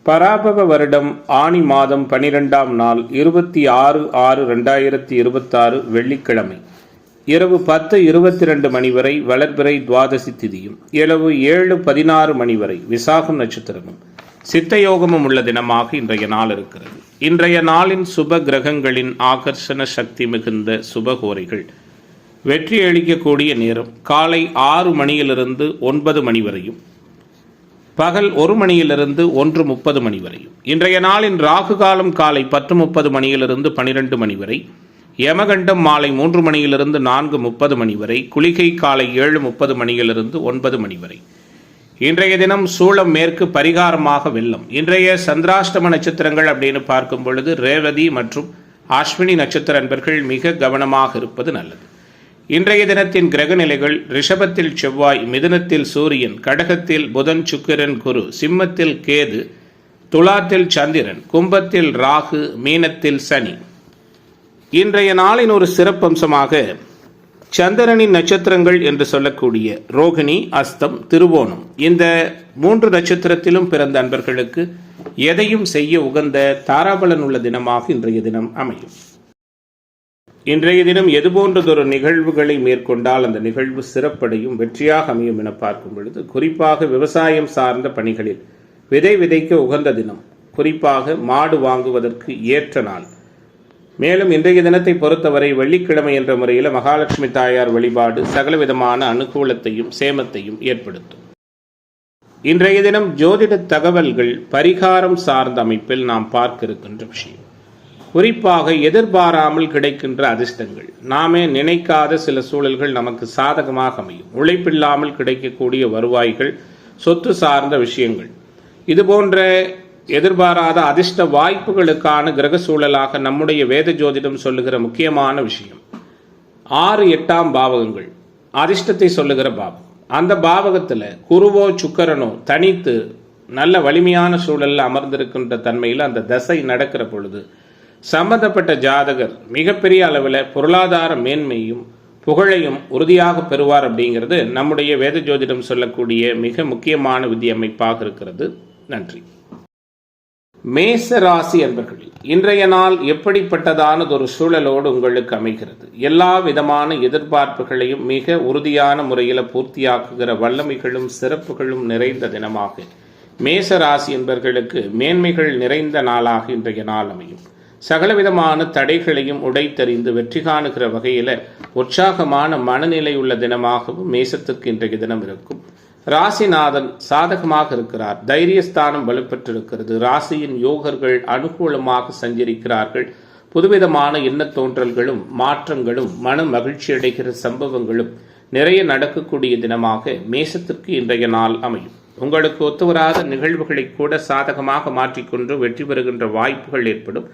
பராபவ வருடம் ஆனி மாதம் 12ஆம் நாள் 26/6/2026 வெள்ளிக்கிழமை இரவு 10:22 மணி வரை வளர்பிறை துவாதசி திதியும் இரவு 7:16 மணி வரை விசாகம் நட்சத்திரமும் சித்தயோகமும் உள்ள தினமாக இன்றைய நாள் இருக்கிறது. இன்றைய நாளின் சுப கிரகங்களின் ஆகர்ஷண சக்தி மிகுந்த சுபகோரைகள் வெற்றி அளிக்கக்கூடிய நேரம் காலை 6 மணியிலிருந்து 9 மணி வரையும், பகல் 1 மணியிலிருந்து 1:30 மணி வரையும். இன்றைய நாளின் ராகு காலம் காலை 10:30 மணியிலிருந்து 12 மணி வரை, யமகண்டம் மாலை 3 மணியிலிருந்து 4:30 மணி வரை, குளிகை காலை 7:30 மணியிலிருந்து 9 மணி வரை. இன்றைய தினம் சூளம் மேற்கு, பரிகாரமாக வெள்ளம். இன்றைய சந்திராஷ்டம நட்சத்திரங்கள் அப்படின்னு பார்க்கும் பொழுது ரேவதி மற்றும் அஸ்வினி நட்சத்திர அன்பர்கள் மிக கவனமாக இருப்பது நல்லது. இன்றைய தினத்தின் கிரக நிலைகள்: ரிஷபத்தில் செவ்வாய், மிதுனத்தில் சூரியன், கடகத்தில் புதன், சுக்கிரன், குரு, சிம்மத்தில் கேது, துலாத்தில் சந்திரன், கும்பத்தில் ராகு, மீனத்தில் சனி. இன்றைய நாளின் ஒரு சிறப்பம்சமாக சந்திரனின் நட்சத்திரங்கள் என்று சொல்லக்கூடிய ரோகிணி, அஸ்தம், திருவோணம், இந்த 3 நட்சத்திரத்திலும் பிறந்த அன்பர்களுக்கு எதையும் செய்ய உகந்த தாராபலன் உள்ள தினமாக இன்றைய தினம் அமையும். இன்றைய தினம் எதுபோன்றதொரு நிகழ்வுகளை மேற்கொண்டால் அந்த நிகழ்வு சிறப்படையும் வெற்றியாக அமையும் என பார்க்கும் பொழுது, குறிப்பாக விவசாயம் சார்ந்த பணிகளில் விதை விதைக்க உகந்த தினம், குறிப்பாக மாடு வாங்குவதற்கு ஏற்ற நாள். மேலும் இன்றைய தினத்தை பொறுத்தவரை வெள்ளிக்கிழமை என்ற முறையில் மகாலட்சுமி தாயார் வழிபாடு சகலவிதமான அனுகூலத்தையும் சேமத்தையும் ஏற்படுத்தும். இன்றைய தினம் ஜோதிட தகவல்கள் பரிகாரம் சார்ந்த அமைப்பில் நாம் பார்க்க இருக்கின்ற விஷயம், குறிப்பாக எதிர்பாராமல் கிடைக்கின்ற அதிர்ஷ்டங்கள். நாமே நினைக்காத சில சூழல்கள் நமக்கு சாதகமாக அமையும். உழைப்பில்லாமல் கிடைக்கக்கூடிய வருவாய்கள், சொத்து சார்ந்த விஷயங்கள், இதுபோன்ற எதிர்பாராத அதிர்ஷ்ட வாய்ப்புகளுக்கான கிரக சூழலாக நம்முடைய வேத ஜோதிடம் சொல்லுகிற முக்கியமான விஷயம் 6, 8ஆம் பாவகங்கள் அதிர்ஷ்டத்தை சொல்லுகிற பாவம். அந்த பாவகத்தில் குருவோ சுக்கிரனோ தனித்து நல்ல வலிமையான சூழலில் அமர்ந்திருக்கின்ற தன்மையில் அந்த தசை நடக்கிற பொழுது சம்பந்தப்பட்ட ஜாதகர் மிகப்பெரிய அளவில் பொருளாதார மேன்மையும் புகழையும் உறுதியாக பெறுவார் அப்படிங்கிறது நம்முடைய வேத ஜோதிடம் சொல்லக்கூடிய மிக முக்கியமான விதி அமைப்பாக இருக்கிறது. நன்றி. மேச ராசி அன்பர்கள், இன்றைய நாள் எப்படிப்பட்டதானதொரு சூழலோடு உங்களுக்கு அமைகிறது? எல்லா விதமான எதிர்பார்ப்புகளையும் மிக உறுதியான முறையில் பூர்த்தியாக்குகிற வல்லமைகளும் சிறப்புகளும் நிறைந்த தினமாக மேச ராசி என்பவர்களுக்கு மேன்மைகள் நிறைந்த நாளாக இன்றைய நாள் அமையும். சகலவிதமான தடைகளையும் உடைத்தறிந்து வெற்றி காணுகிற வகையில் உற்சாகமான மனநிலை உள்ள தினமாகவும் மேசத்துக்கு இன்றைய தினம் இருக்கும். ராசிநாதன் சாதகமாக இருக்கிறார். தைரியஸ்தானம் வலுப்பெற்றிருக்கிறது. ராசியின் யோகர்கள் அனுகூலமாக சஞ்சரிக்கிறார்கள். புதுவிதமான எண்ண தோன்றல்களும் மாற்றங்களும் மன மகிழ்ச்சி அடைகிற சம்பவங்களும் நிறைய நடக்கக்கூடிய தினமாக மேசத்திற்கு இன்றைய நாள் அமையும். உங்களுக்கு ஒத்துவராத நிகழ்வுகளை கூட சாதகமாக மாற்றிக்கொண்டு வெற்றி பெறுகின்ற வாய்ப்புகள் ஏற்படும்.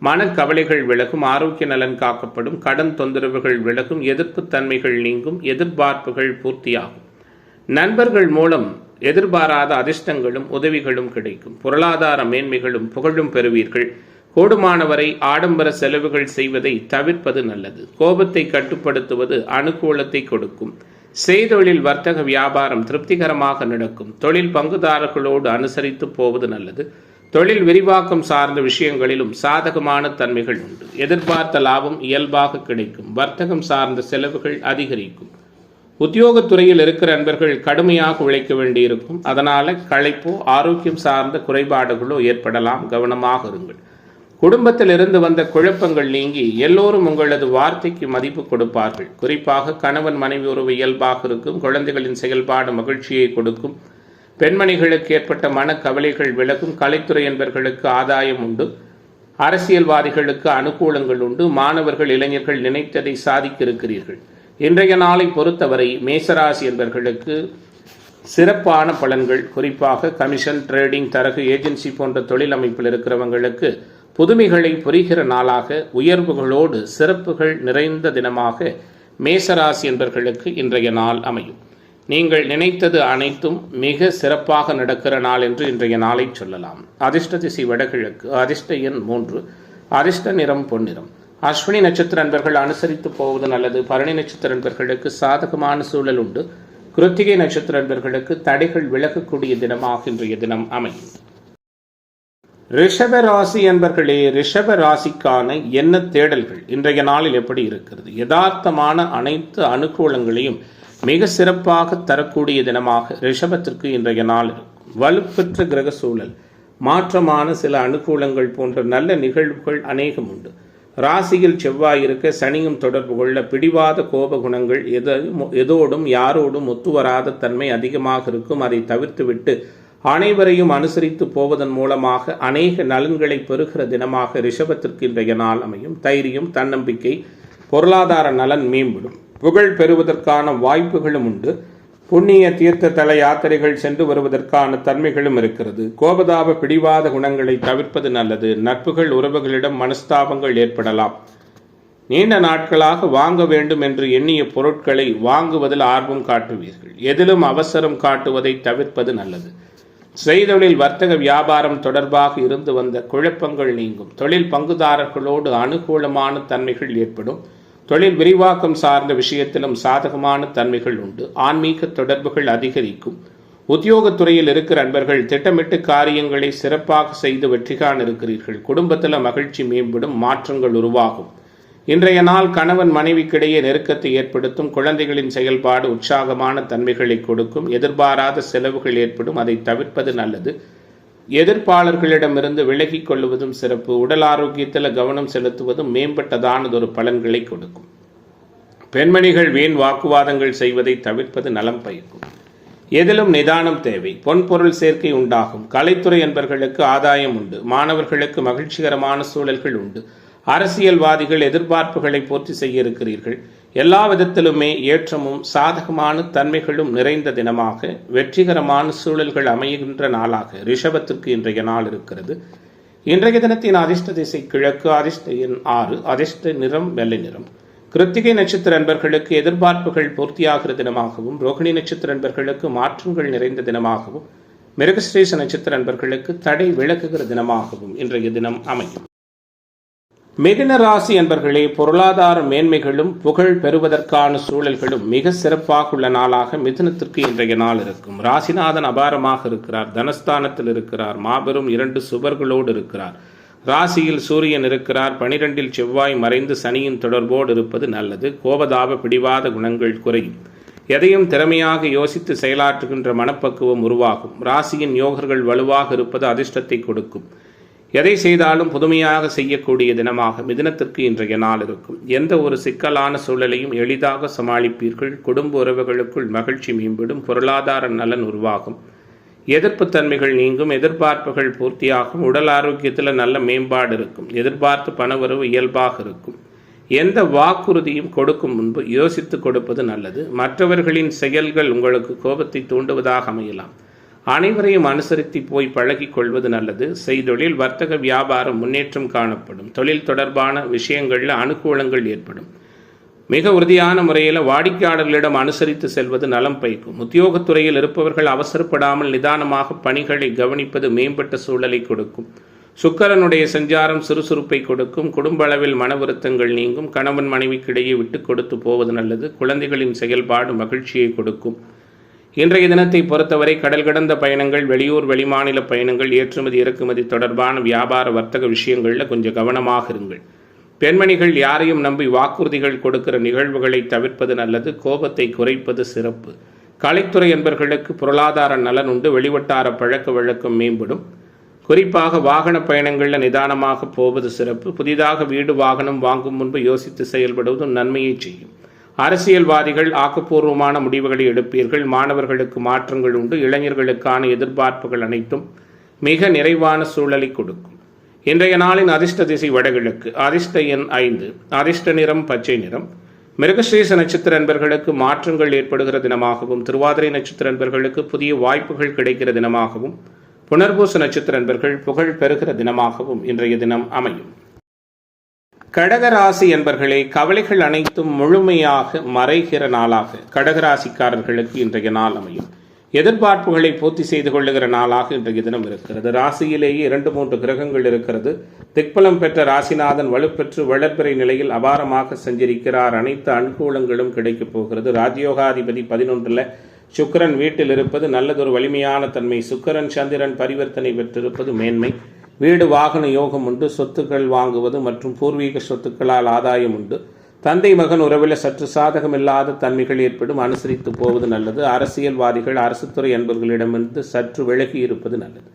மனக்கவலைகள் விலகும். ஆரோக்கிய நலன் காக்கப்படும். கடன் தொந்தரவுகள் விலகும். எதிர்ப்பு தன்மைகள் நீங்கும். எதிர்பார்ப்புகள் பூர்த்தியாகும். நண்பர்கள் மூலம் எதிர்பாராத அதிர்ஷ்டங்களும் உதவிகளும் கிடைக்கும். பொருளாதார மேன்மைகளும் புகழும் பெறுவீர்கள். கூடுமானவரை ஆடம்பர செலவுகள் செய்வதை தவிர்ப்பது நல்லது. கோபத்தை கட்டுப்படுத்துவது அனுகூலத்தை கொடுக்கும். செய்தொழில், வர்த்தக, வியாபாரம் திருப்திகரமாக நடக்கும். தொழில் பங்குதாரர்களோடு அனுசரித்து போவது நல்லது. தொழில் விரிவாக்கம் சார்ந்த விஷயங்களிலும் சாதகமான தன்மைகள் உண்டு. எதிர்பார்த்த லாபம் இயல்பாக கிடைக்கும். வர்த்தகம் சார்ந்த செலவுகள் அதிகரிக்கும். உத்தியோகத்துறையில் இருக்கிற அன்பர்கள் கடுமையாக உழைக்க வேண்டியிருக்கும். அதனால களைப்போ ஆரோக்கியம் சார்ந்த குறைபாடுகளோ ஏற்படலாம். கவனமாக இருங்கள். குடும்பத்தில் இருந்து வந்த குழப்பங்கள் நீங்கி எல்லோரும் உங்களது வார்த்தைக்கு மதிப்பு கொடுப்பார்கள். குறிப்பாக கணவன் மனைவி உறவு இயல்பாக இருக்கும். குழந்தைகளின் செயல்பாடு மகிழ்ச்சியை கொடுக்கும். பெண்மணிகளுக்கு ஏற்பட்ட மனக்கவலைகள் விலகும். கலைத்துறை என்பவர்களுக்கு ஆதாயம் உண்டு. அரசியல்வாதிகளுக்கு அனுகூலங்கள் உண்டு. மாணவர்கள், இளைஞர்கள் நினைத்ததை சாதிக்க இருக்கிறீர்கள். இன்றைய நாளை பொறுத்தவரை மேசராசி என்பவர்களுக்கு சிறப்பான பலன்கள். குறிப்பாக கமிஷன், ட்ரேடிங், தரகு, ஏஜென்சி போன்ற தொழில் அமைப்பில் இருக்கிறவங்களுக்கு புதுமைகளை புரிகிற நாளாக, உயர்வுகளோடு சிறப்புகள் நிறைந்த தினமாக மேசராசி என்பவர்களுக்கு இன்றைய நாள் அமையும். நீங்கள் நினைத்தது அனைத்தும் மிக சிறப்பாக நடக்கிற நாள் என்று இன்றைய நாளை சொல்லலாம். அதிர்ஷ்ட திசை வடகிழக்கு. அதிர்ஷ்ட எண் 3. அதிர்ஷ்ட நிறம் பொன்னிறம். அஸ்வினி நட்சத்திர அன்பர்கள் அனுசரித்து போவது நல்லது. பரணி நட்சத்திர அன்பர்களுக்கு சாதகமான சூழல் உண்டு. கிருத்திகை நட்சத்திர அன்பர்களுக்கு தடைகள் விலகக்கூடிய தினமாக இன்றைய தினம் அமையும். ரிஷப ராசி என்பர்களே, ரிஷப ராசிக்கான என்ன தேடல்கள் இன்றைய நாளில் எப்படி இருக்கிறது? யதார்த்தமான அனைத்து அனுகூலங்களையும் மிக சிறப்பாக தரக்கூடிய தினமாக ரிஷபத்திற்கு இன்றைய நாள் இருக்கும். வலுப்பெற்ற கிரக சூழல், மாற்றமான சில அனுகூலங்கள் போன்ற நல்ல நிகழ்வுகள் அநேகம் உண்டு. ராசியில் செவ்வாய் இருக்க சனியும் தொடர்பு கொள்ள பிடிவாத கோப குணங்கள் எதோடும் யாரோடும் ஒத்துவராத தன்மை அதிகமாக இருக்கும். அதை தவிர்த்துவிட்டு அனைவரையும் அனுசரித்து போவதன் மூலமாக அநேக நலன்களை பெறுகிற தினமாக ரிஷபத்திற்கு இன்றைய நாள் அமையும். தைரியம், தன்னம்பிக்கை, பொருளாதார நலன் மேம்படும். புகழ் பெறுவதற்கான வாய்ப்புகளும் உண்டு. புண்ணிய தீர்த்த தல யாத்திரைகள் சென்று வருவதற்கான தன்மைகளும் இருக்கிறது. கோபதாப பிடிவாத குணங்களை தவிர்ப்பது நல்லது. நட்புகள், உறவுகளிடம் மனஸ்தாபங்கள் ஏற்படலாம். நீண்ட நாட்களாக வாங்க வேண்டும் என்று எண்ணிய பொருட்களை வாங்குவதில் ஆர்வம் காட்டுவீர்கள். எதிலும் அவசரம் காட்டுவதை தவிர்ப்பது நல்லது. செய்தொழில், வர்த்தக, வியாபாரம் தொடர்பாக இருந்து வந்த குழப்பங்கள் நீங்கும். தொழில் பங்குதாரர்களோடு அனுகூலமான தன்மைகள் ஏற்படும். தொழில் விரிவாக்கம் சார்ந்த விஷயத்திலும் சாதகமான தன்மைகள் உண்டு. ஆன்மீக தொடர்புகள் அதிகரிக்கும். உத்தியோகத்துறையில் இருக்கிற அன்பர்கள் திட்டமிட்டு காரியங்களை சிறப்பாக செய்து வெற்றி காண இருக்கிறீர்கள். குடும்பத்தில் மகிழ்ச்சி மேம்படும். மாற்றங்கள் உருவாகும். இன்றைய நாள் கணவன் மனைவிக்கிடையே நெருக்கத்தை ஏற்படுத்தும். குழந்தைகளின் செயல்பாடு உற்சாகமான தன்மைகளை கொடுக்கும். எதிர்பாராத செலவுகள் ஏற்படும். அதை தவிர்ப்பது நல்லது. எதிர்ப்பாளர்களிடமிருந்து விலகிக் கொள்வதும் சிறப்பு. உடல் ஆரோக்கியத்தில் கவனம் செலுத்துவதும் மேம்பட்டதானதொரு பலன்களை கொடுக்கும். பெண்மணிகள் வீண் வாக்குவாதங்கள் செய்வதை தவிர்ப்பது நலம் பயக்கும். எதிலும் நிதானம் தேவை. பொன்பொருள் சேர்க்கை உண்டாகும். கலைத்துறை என்பவர்களுக்கு ஆதாயம் உண்டு. மாணவர்களுக்கு மகிழ்ச்சிகரமான சூழல்கள் உண்டு. அரசியல்வாதிகள் எதிர்பார்ப்புகளை பூர்த்தி செய்ய இருக்கிறீர்கள். எல்லா விதத்திலுமே ஏற்றமும் சாதகமான தன்மைகளும் நிறைந்த தினமாக வெற்றிகரமான சூழல்கள் அமைகின்ற நாளாக ரிஷபத்திற்கு இன்றைய நாள் இருக்கிறது. இன்றைய தினத்தின் அதிர்ஷ்ட திசை கிழக்கு. அதிர்ஷ்ட எண் 6. அதிர்ஷ்ட நிறம் வெள்ளை நிறம். கிருத்திகை நட்சத்திர அன்பர்களுக்கு எதிர்பார்ப்புகள் பூர்த்தியாகிற தினமாகவும், ரோகிணி நட்சத்திர அன்பர்களுக்கு மாற்றங்கள் நிறைந்த தினமாகவும், மிருகஸ்ரீச நட்சத்திர அன்பர்களுக்கு தடை விலகுகிற தினமாகவும் இன்றைய தினம் அமையும். மிதுன ராசி என்பர்களே, பொருளாதார மேன்மைகளும் புகழ் பெறுவதற்கான சூழல்களும் மிக சிறப்பாக உள்ள நாளாக மிதுனத்திற்கு இன்றைய நாள் இருக்கும். ராசிநாதன் அபாரமாக இருக்கிறார். தனஸ்தானத்தில் இருக்கிறார். மாபெரும் 2 சுவர்களோடு இருக்கிறார். ராசியில் சூரியன் இருக்கிறார். 12இல் செவ்வாய் மறைந்து சனியின் தொடர்போடு இருப்பது நல்லது. கோபதாப பிடிவாத குணங்கள் குறையும். எதையும் திறமையாக யோசித்து செயலாற்றுகின்ற மனப்பக்குவம் உருவாகும். ராசியின் யோகர்கள் வலுவாக இருப்பது அதிர்ஷ்டத்தை கொடுக்கும். எதை செய்தாலும் புதுமையாக செய்யக்கூடிய தினமாக மிதுனத்திற்கு இன்றைய நாள் இருக்கும். எந்த ஒரு சிக்கலான சூழலையும் எளிதாக சமாளிப்பீர்கள். குடும்ப உறவுகளுக்குள் மகிழ்ச்சி மேம்படும். பொருளாதார நலன் உருவாகும். எதிர்ப்பு தன்மைகள் நீங்கும். எதிர்பார்ப்புகள் பூர்த்தியாகும். உடல் ஆரோக்கியத்தில் நல்ல மேம்பாடு இருக்கும். எதிர்பார்த்து பணவரவு இயல்பாக இருக்கும். எந்த வாக்குறுதியும் கொடுக்கும் முன்பு யோசித்து கொடுப்பது நல்லது. மற்றவர்களின் செயல்கள் உங்களுக்கு கோபத்தை தூண்டுவதாக அமையலாம். அனைவரையும் அனுசரித்து போய் பழகிக் கொள்வது நல்லது. செய்தொழில், வர்த்தக, வியாபாரம் முன்னேற்றம் காணப்படும். தொழில் தொடர்பான விஷயங்களில் அனுகூலங்கள் ஏற்படும். மிக உறுதியான முறையில் வாடிக்கையாளர்களிடம் அனுசரித்து செல்வது நலம் பயக்கும். உத்தியோகத்துறையில் இருப்பவர்கள் அவசரப்படாமல் நிதானமாக பணிகளை கவனிப்பது மேம்பட்ட சூழலை கொடுக்கும். சுக்கிரனுடைய சஞ்சாரம் சுறுசுறுப்பை கொடுக்கும். குடும்ப அளவில் மன வருத்தங்கள் நீங்கும். கணவன் மனைவிக்கிடையே விட்டு கொடுத்து போவது நல்லது. குழந்தைகளின் செயல்பாடு மகிழ்ச்சியை கொடுக்கும். இன்றைய தினத்தை பொறுத்தவரை கடல் கடந்த பயணங்கள், வெளியூர் வெளிமாநில பயணங்கள், ஏற்றுமதி இறக்குமதி தொடர்பான வியாபார வர்த்தக விஷயங்களில் கொஞ்சம் கவனமாக இருங்கள். பெண்மணிகள் யாரையும் நம்பி வாக்குறுதிகள் கொடுக்கிற நிகழ்வுகளை தவிர்ப்பது நல்லது. கோபத்தை குறைப்பது சிறப்பு. கலைத்துறை என்பவர்களுக்கு பொருளாதார நலன் உண்டு. வெளிவட்டார பழக்க வழக்கம் மேம்படும். குறிப்பாக வாகன பயணங்களில் நிதானமாக போவது சிறப்பு. புதிதாக வீடு வாகனம் வாங்கும் முன்பு யோசித்து செயல்படுவதும் நன்மையை செய்யும். அரசியல்வாதிகள் ஆக்கப்பூர்வமான முடிவுகளை எடுப்பீர்கள். மாணவர்களுக்கு மாற்றங்கள் உண்டு. இளைஞர்களுக்கான எதிர்பார்ப்புகள் அனைத்தும் மிக நிறைவான சூழலை கொடுக்கும். இன்றைய நாளின் அதிர்ஷ்ட திசை வடகிழக்கு. அதிர்ஷ்ட எண் 5. அதிர்ஷ்ட நிறம் பச்சை நிறம். மிருகஸ்ரீச நட்சத்திர அன்பர்களுக்கு மாற்றங்கள் ஏற்படுகிற தினமாகவும், திருவாதிரை நட்சத்திர அன்பர்களுக்கு புதிய வாய்ப்புகள் கிடைக்கிற தினமாகவும், புனர்பூச நட்சத்திர அன்பர்கள் புகழ் பெறுகிற தினமாகவும் இன்றைய தினம் அமையும். கடகராசி என்பர்களே, கவலைகள் அனைத்தும் முழுமையாக மறைகிற நாளாக கடகராசிக்காரர்களுக்கு இன்றைய நாள் அமையும். எதிர்பார்ப்புகளை பூர்த்தி செய்து கொள்ளுகிற நாளாக இன்றைய தினம் இருக்கிறது. ராசியிலேயே 2-3 கிரகங்கள் இருக்கிறது. திக்பலம் பெற்ற ராசிநாதன் வலுப்பெற்று வளர்பிறை நிலையில் அபாரமாக சஞ்சரிக்கிறார். அனைத்து அனுகூலங்களும் கிடைக்கப் போகிறது. ராஜயோகாதிபதி 11ல் சுக்கிரன் வீட்டில் இருப்பது நல்லதொரு வலிமையான தன்மை. சுக்கிரன் சந்திரன் பரிவர்த்தனை பெற்றிருப்பது மேன்மை. வீடு வாகன யோகம் உண்டு. சொத்துக்கள் வாங்குவது மற்றும் பூர்வீக சொத்துக்களால் ஆதாயம் உண்டு. தந்தை மகன் உறவில் சற்று சாதகமில்லாத தன்மைகள் ஏற்படும். அனுசரித்து போவது நல்லது. அரசியல்வாதிகள் அரசுத்துறை அன்பர்களிடமிருந்து சற்று விலகி இருப்பது நல்லது.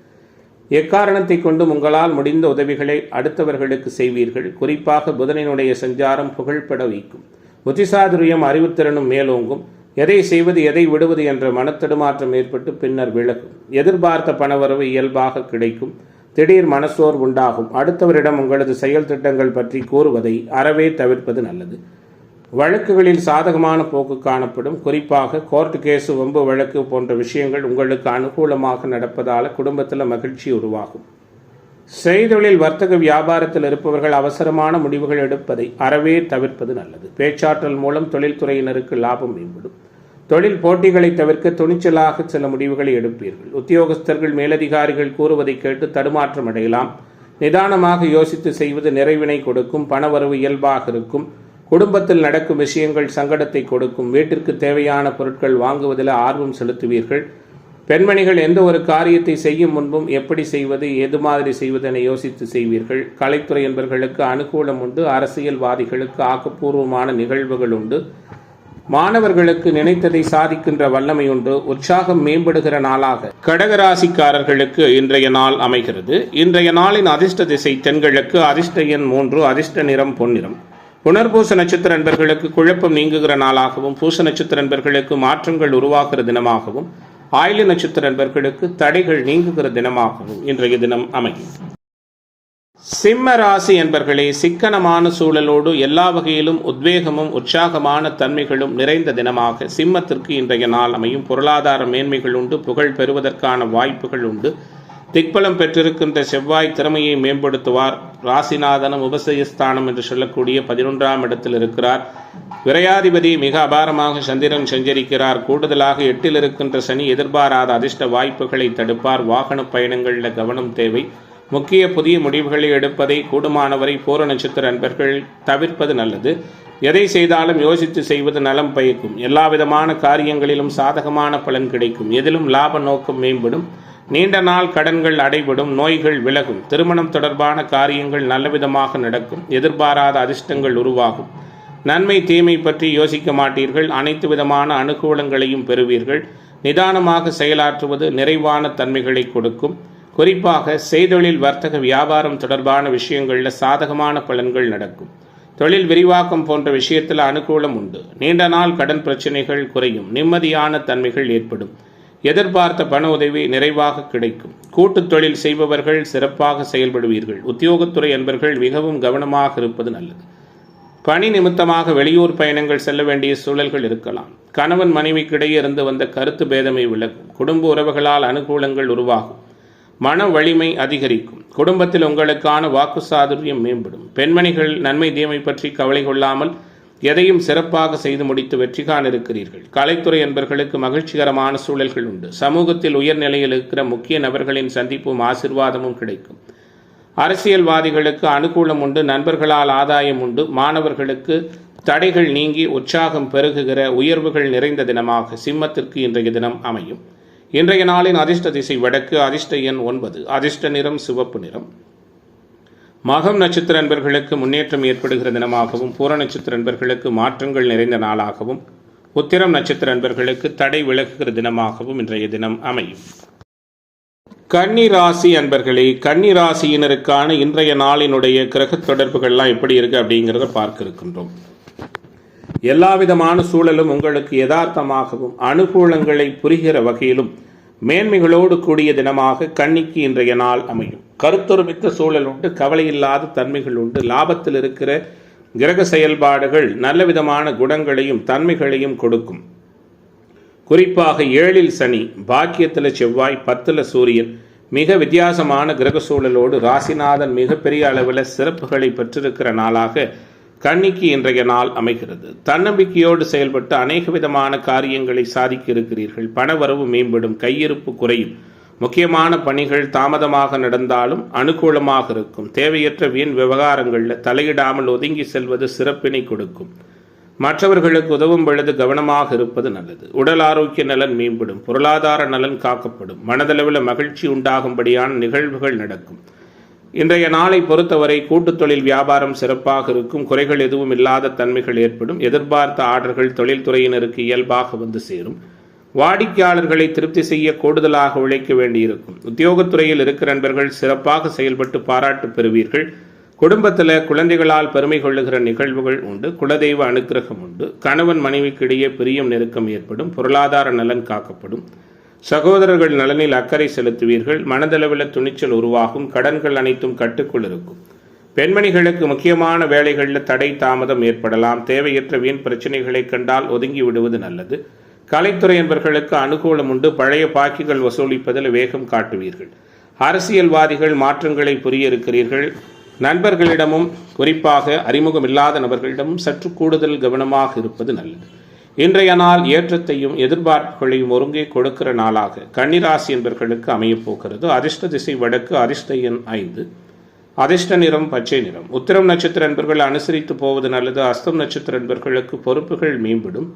எக்காரணத்தை கொண்டும் உங்களால் முடிந்த உதவிகளை அடுத்தவர்களுக்கு செய்வீர்கள். குறிப்பாக புதனினுடைய சஞ்சாரம் புகழ்பெற வைக்கும். புத்திசாதுரியம் அறிவுத்திறனும் மேலோங்கும். எதை செய்வது எதை விடுவது என்ற மனத்தடுமாற்றம் ஏற்பட்டு பின்னர் விலகும். எதிர்பார்த்த பணவரவு இயல்பாக கிடைக்கும். திடீர் மனசோர் உண்டாகும். அடுத்தவரிடம் உங்களது செயல் திட்டங்கள் பற்றி கூறுவதை அறவே தவிர்ப்பது நல்லது. வழக்குகளில் சாதகமான போக்கு காணப்படும். குறிப்பாக கோர்ட் கேஸு, வம்பு வழக்கு போன்ற விஷயங்கள் உங்களுக்கு அனுகூலமாக நடப்பதால் குடும்பத்தில் மகிழ்ச்சி உருவாகும். செய்தொழில் வர்த்தக வியாபாரத்தில் இருப்பவர்கள் அவசரமான முடிவுகள் எடுப்பதை அறவே தவிர்ப்பது நல்லது. பேச்சாற்றல் மூலம் தொழில்துறையினருக்கு லாபம் மேம்படும். தொழில் போட்டிகளை தவிர்க்க துணிச்சலாக சில முடிவுகளை எடுப்பீர்கள். உத்தியோகஸ்தர்கள் மேலதிகாரிகள் கூறுவதை கேட்டு தடுமாற்றம் அடையலாம். நிதானமாக யோசித்து செய்வது நிறைவினை கொடுக்கும். பணவரவு இயல்பாக இருக்கும். குடும்பத்தில் நடக்கும் விஷயங்கள் சங்கடத்தை கொடுக்கும். வீட்டிற்கு தேவையான பொருட்கள் வாங்குவதில் ஆர்வம் செலுத்துவீர்கள். பெண்மணிகள் எந்த ஒரு காரியத்தை செய்யும் முன்பும் எப்படி செய்வது, எது மாதிரி செய்வது என யோசித்து செய்வீர்கள். கலைத்துறை என்பவர்களுக்கு அனுகூலம் உண்டு. அரசியல்வாதிகளுக்கு ஆக்கப்பூர்வமான நிகழ்வுகள் உண்டு. மாணவர்களுக்கு நினைத்ததை சாதிக்கின்ற வல்லமை உண்டு. உற்சாகம் மேம்படுகிற நாளாக கடகராசிக்காரர்களுக்கு இன்றைய நாள் அமைகிறது. இன்றைய நாளின் அதிர்ஷ்ட திசை தென்கிழக்கு. அதிர்ஷ்ட எண் 3. அதிர்ஷ்ட நிறம் பொன்னிறம். புனர்பூச நட்சத்திர நண்பர்களுக்கு குழப்பம் நீங்குகிற நாளாகவும், பூச நட்சத்திர நண்பர்களுக்கு மாற்றங்கள் உருவாகிற தினமாகவும், ஆயில்ய நட்சத்திர நண்பர்களுக்கு தடைகள் நீங்குகிற தினமாகவும் இன்றைய தினம் அமையும். சிம்ம ராசி என்பர்களே, சிக்கனமான சூழலோடு எல்லா வகையிலும் உத்வேகமும் உற்சாகமான தன்மைகளும் நிறைந்த தினமாக சிம்மத்திற்கு இன்றைய நாள் அமையும். பொருளாதார மேன்மைகள் உண்டு. புகழ் பெறுவதற்கான வாய்ப்புகள் உண்டு. திக்பலம் பெற்றிருக்கின்ற செவ்வாய் திறமையை மேம்படுத்துவார். ராசிநாதனம் உபசயஸ்தானம் என்று சொல்லக்கூடிய 11ஆம் இடத்தில் இருக்கிறார். விரையாதிபதி மிக அபாரமாக சந்திரன் சஞ்சரிக்கிறார். கூடுதலாக 8இல் இருக்கின்ற சனி எதிர்பாராத அதிர்ஷ்ட வாய்ப்புகளை தடுப்பார். வாகன பயணங்களில் கவனம் தேவை. முக்கிய புதிய முடிவுகளை எடுப்பதை கூடுமானவரை பூர நட்சத்திர நண்பர்கள் தவிர்ப்பது நல்லது. எதை செய்தாலும் யோசித்து செய்வது நலம் பயக்கும். எல்லா விதமான காரியங்களிலும் சாதகமான பலன் கிடைக்கும். எதிலும் லாப நோக்கம் மேம்படும். நீண்ட நாள் கடன்கள் அடைபடும். நோய்கள் விலகும். திருமணம் தொடர்பான காரியங்கள் நல்லவிதமாக நடக்கும். எதிர்பாராத அதிர்ஷ்டங்கள் உருவாகும். நன்மை தீமை பற்றி யோசிக்க மாட்டீர்கள். அனைத்து விதமான அனுகூலங்களையும் பெறுவீர்கள். நிதானமாக செயலாற்றுவது நிறைவான தன்மைகளை கொடுக்கும். குறிப்பாக செய்தொழில் வர்த்தக வியாபாரம் தொடர்பான விஷயங்களில் சாதகமான பலன்கள் நடக்கும். தொழில் விரிவாக்கம் போன்ற விஷயத்தில் அனுகூலம் உண்டு. நீண்ட நாள் கடன் பிரச்சனைகள் குறையும். நிம்மதியான தன்மைகள் ஏற்படும். எதிர்பார்த்த பண உதவி நிறைவாக கிடைக்கும். கூட்டுத் தொழில் செய்பவர்கள் சிறப்பாக செயல்படுவீர்கள். உத்தியோகத்துறை அன்பர்கள் மிகவும் கவனமாக இருப்பது நல்லது. பணி நிமித்தமாக வெளியூர் பயணங்கள் செல்ல வேண்டிய சூழல்கள் இருக்கலாம். கணவன் மனைவிக்கிடையே இருந்து வந்த கருத்து பேதமை விலகும். குடும்ப உறவுகளால் அனுகூலங்கள் உருவாகும். மன வலிமை அதிகரிக்கும். குடும்பத்தில் உங்களுக்கான வாக்கு சாதுரியம் மேம்படும். பெண்மணிகள் நன்மை தீமை பற்றி கவலை கொள்ளாமல் எதையும் சிறப்பாக செய்து முடித்து வெற்றி காண இருக்கிறீர்கள். கலைத்துறை என்பர்களுக்கு மகிழ்ச்சிகரமான சூழல்கள் உண்டு. சமூகத்தில் உயர்நிலையில் இருக்கிற முக்கிய நபர்களின் சந்திப்பும் ஆசிர்வாதமும் கிடைக்கும். அரசியல்வாதிகளுக்கு அனுகூலம் உண்டு. நண்பர்களால் ஆதாயம் உண்டு. மாணவர்களுக்கு தடைகள் நீங்கி உற்சாகம் பெருகுகிற உயர்வுகள் நிறைந்த தினமாக சிம்மத்திற்கு இன்றைய தினம் அமையும். இன்றைய நாளின் அதிர்ஷ்ட திசை வடக்கு. அதிர்ஷ்ட எண் 9. அதிர்ஷ்ட நிறம் சிவப்பு நிறம். மகம் நட்சத்திர நண்பர்களுக்கு முன்னேற்றம் ஏற்படுகிற தினமாகவும், பூர நட்சத்திர நண்பர்களுக்கு மாற்றங்கள் நிறைந்த நாளாகவும், உத்திரம் நட்சத்திர நண்பர்களுக்கு தடை விலகுகிற தினமாகவும் இன்றைய தினம் அமையும். கன்னி ராசி அன்பர்களே, கன்னி ராசியினருக்கான இன்றைய நாளினுடைய கிரக தொடர்புகள்லாம் எப்படி இருக்கு அப்படிங்கிறத பார்க்க இருக்கின்றோம். எல்லாவிதமான சூழலும் உங்களுக்கு யதார்த்தமாகவும் அனுகூலங்களை புரிகிற வகையிலும் மேன்மைகளோடு கூடிய தினமாக கன்னிக்கு இன்றைய நாள் அமையும். கருத்தொருமித்த சூழல் உண்டு. கவலையில்லாத தன்மைகள் உண்டு. லாபத்தில் இருக்கிற கிரக செயல்பாடுகள் நல்ல விதமான குணங்களையும் தன்மைகளையும் கொடுக்கும். குறிப்பாக 7இல் சனி, பாக்கியத்தில் செவ்வாய், 10இல் சூரியன் மிக வித்தியாசமான கிரக சூழலோடு ராசிநாதன் மிகப்பெரிய அளவில் சிறப்புகளை பெற்றிருக்கிற நாளாக கன்னிக்கு இன்றைய நாள் அமைகிறது. தன்னம்பிக்கையோடு செயல்பட்டு அநேக விதமான காரியங்களை சாதிக்க இருக்கிறீர்கள். பணவரவு மேம்படும். கையிருப்பு குறையும். முக்கியமான பணிகள் தாமதமாக நடந்தாலும் அனுகூலமாக இருக்கும். தேவையற்ற வீண் விவகாரங்களில் தலையிடாமல் ஒதுங்கி செல்வது சிறப்பினை கொடுக்கும். மற்றவர்களுக்கு உதவும் பொழுது கவனமாக இருப்பது நல்லது. உடல் ஆரோக்கிய நலன் மேம்படும். பொருளாதார நலன் காக்கப்படும். மனதளவில் மகிழ்ச்சி உண்டாகும்படியான நிகழ்வுகள் நடக்கும். இன்றைய நாளை பொறுத்தவரை கூட்டுத் தொழில் வியாபாரம் சிறப்பாக இருக்கும். குறைகள் எதுவும் இல்லாத தன்மைகள் ஏற்படும். எதிர்பார்த்த ஆர்டர்கள் தொழில்துறையினருக்கு இயல்பாக வந்து சேரும். வாடிக்கையாளர்களை திருப்தி செய்ய கூடுதலாக உழைக்க வேண்டியிருக்கும். உத்தியோகத்துறையில் இருக்கிற நண்பர்கள் சிறப்பாக செயல்பட்டு பாராட்டு பெறுவீர்கள். குடும்பத்தில் குழந்தைகளால் பெருமை கொள்ளுகிற நிகழ்வுகள் உண்டு. குலதெய்வ அனுக்கிரகம் உண்டு. கணவன் மனைவிக்கு இடையே பிரியம் நெருக்கம் ஏற்படும். பொருளாதார நலன் காக்கப்படும். சகோதரர்கள் நலனில் அக்கறை செலுத்துவீர்கள். மனதளவில் துணிச்சல் உருவாகும். கடன்கள் அனைத்தும் கட்டுக்குள் இருக்கும். பெண்மணிகளுக்கு முக்கியமான வேலைகளில் தடை தாமதம் ஏற்படலாம். தேவையற்ற வீண் பிரச்சனைகளை கண்டால் ஒதுங்கி விடுவது நல்லது. கலைத்துறை என்பவர்களுக்கு அனுகூலம் உண்டு. பழைய பாக்கிகள் வசூலிப்பதில் வேகம் காட்டுவீர்கள். அரசியல்வாதிகள் மாற்றங்களை புரிய இருக்கிறீர்கள். நண்பர்களிடமும் குறிப்பாக அறிமுகமில்லாத நபர்களிடமும் சற்று கூடுதல் கவனமாக இருப்பது நல்லது. இன்றைய நாள் ஏற்றத்தையும் எதிர்பார்ப்புகளையும் ஒருங்கே கொடுக்கிற நாளாக கன்னிராசி என்பவர்களுக்கு அமையப்போகிறது. அதிர்ஷ்ட திசை வடக்கு. அதிர்ஷ்ட எண் 5. அதிர்ஷ்ட நிறம் பச்சை நிறம். உத்திரம் நட்சத்திர என்பவர்கள் அனுசரித்து போவது நல்லது. அஸ்தம் நட்சத்திர என்பவர்களுக்கு பொறுப்புகள் மேம்படும்.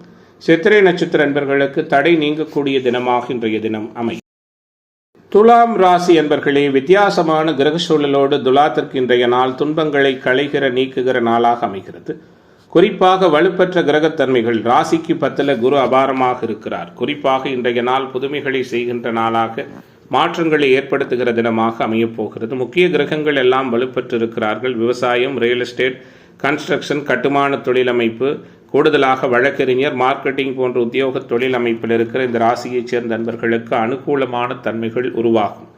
சித்திரை நட்சத்திர என்பவர்களுக்கு தடை நீங்கக்கூடிய தினமாக இன்றைய தினம் அமையும். துலாம் ராசி என்பர்களே, வித்தியாசமான கிரக சூழலோடு துலாத்திற்கு இன்றைய நாள் துன்பங்களை களைகிற நீக்குகிற நாளாக அமைகிறது. குறிப்பாக வலுப்பெற்ற கிரகத்தன்மைகள். ராசிக்கு 10ல் குரு அபாரமாக இருக்கிறார். குறிப்பாக இன்றைய நாள் புதுமைகளை செய்கின்ற நாளாக மாற்றங்களை ஏற்படுத்துகிற தினமாக அமையப்போகிறது. முக்கிய கிரகங்கள் எல்லாம் வலுப்பெற்று இருக்கிறார்கள். விவசாயம், ரியல் எஸ்டேட், கன்ஸ்ட்ரக்ஷன், கட்டுமான தொழில் அமைப்பு, கூடுதலாக வழக்கறிஞர், மார்க்கெட்டிங் போன்ற உத்தியோக தொழில் அமைப்பில் இருக்கிற இந்த ராசியைச் சேர்ந்த நண்பர்களுக்கு அனுகூலமான தன்மைகள் உருவாகும்.